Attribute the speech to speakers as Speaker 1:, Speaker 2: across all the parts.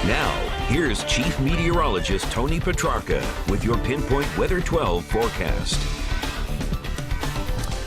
Speaker 1: Now, here's Chief Meteorologist Tony Petrarca with your Pinpoint Weather 12 forecast.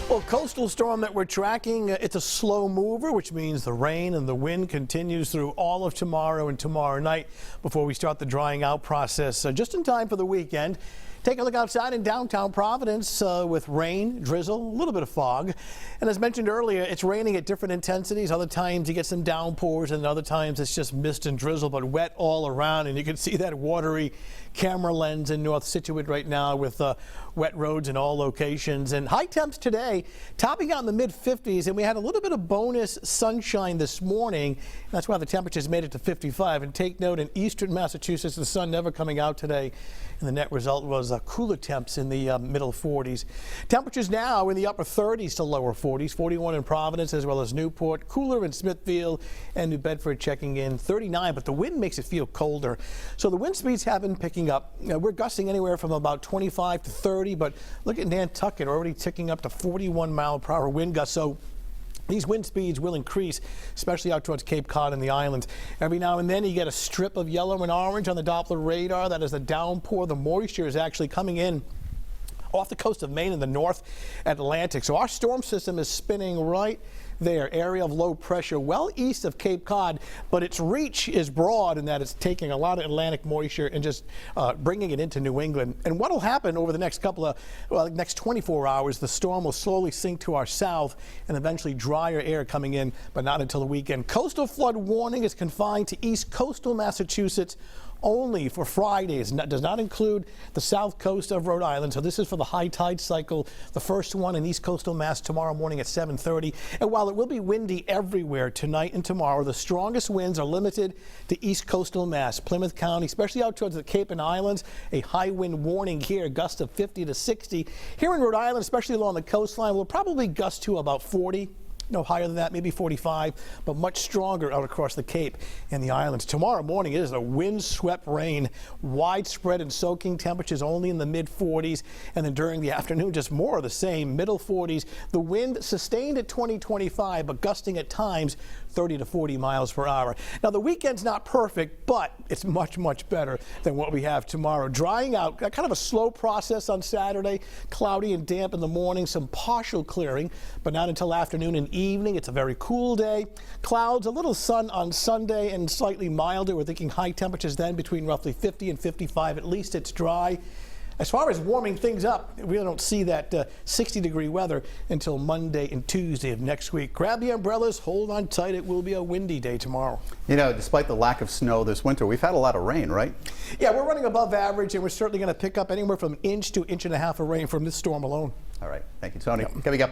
Speaker 2: Well, coastal storm that we're tracking, it's a slow mover, which means the rain and the wind continues through all of tomorrow and tomorrow night before we start the drying out process just in time for the weekend. Take a look outside in downtown Providence with rain, drizzle, a little bit of fog. And as mentioned earlier, it's raining at different intensities. Other times you get some downpours and other times it's just mist and drizzle, but wet all around. And you can see that watery camera lens in North Situate right now with wet roads in all locations. And high temps today topping out in the mid-50s, and we had a little bit of bonus sunshine this morning. That's why the temperatures made it to 55. And take note, in eastern Massachusetts, the sun never coming out today. And the net result was cooler temps in the middle 40s. Temperatures now in the upper 30s to lower 40s, 41 in Providence as well as Newport, cooler in Smithfield and New Bedford checking in 39, but the wind makes it feel colder. So the wind speeds have been picking up. We're gusting anywhere from about 25 to 30, but look at Nantucket already ticking up to 41 mile per hour wind gusts. So these wind speeds will increase, especially out towards Cape Cod and the islands. Every now and then you get a strip of yellow and orange on the Doppler radar. That is the downpour. The moisture is actually coming in off the coast of Maine and the North Atlantic. So our storm system is spinning right there, area of low pressure well east of Cape Cod, but its reach is broad in that it's taking a lot of Atlantic moisture and just bringing it into New England. And what will happen over the next next 24 hours, the storm will slowly sink to our south and eventually drier air coming in, but not until the weekend. Coastal flood warning is confined to east coastal Massachusetts only for Fridays. Does not include the south coast of Rhode Island. So this is for the high tide cycle. The first one in east coastal Mass tomorrow morning at 7:30. And while it will be windy everywhere tonight and tomorrow, the strongest winds are limited to east coastal Mass, Plymouth County, especially out towards the Cape and Islands. A high wind warning here, gusts of 50 to 60. Here in Rhode Island, especially along the coastline, will probably gust to about 40. No higher than that, maybe 45, but much stronger out across the Cape and the islands. Tomorrow morning, it is a wind-swept rain, widespread and soaking, temperatures only in the mid-40s, and then during the afternoon, just more of the same, middle 40s. The wind sustained at 20-25, but gusting at times 30 to 40 miles per hour. Now, the weekend's not perfect, but it's much, much better than what we have tomorrow. Drying out, kind of a slow process on Saturday, cloudy and damp in the morning, some partial clearing, but not until afternoon and evening. It's a very cool day. Clouds, a little sun on Sunday and slightly milder. We're thinking high temperatures then between roughly 50 and 55. At least it's dry. As far as warming things up, we really don't see that 60-degree weather until Monday and Tuesday of next week. Grab the umbrellas, hold on tight. It will be a windy day tomorrow.
Speaker 3: You know, despite the lack of snow this winter, we've had a lot of rain, right?
Speaker 2: Yeah, we're running above average, and we're certainly going to pick up anywhere from an inch to inch and a half of rain from this storm alone.
Speaker 3: All right. Thank you, Tony. Coming up.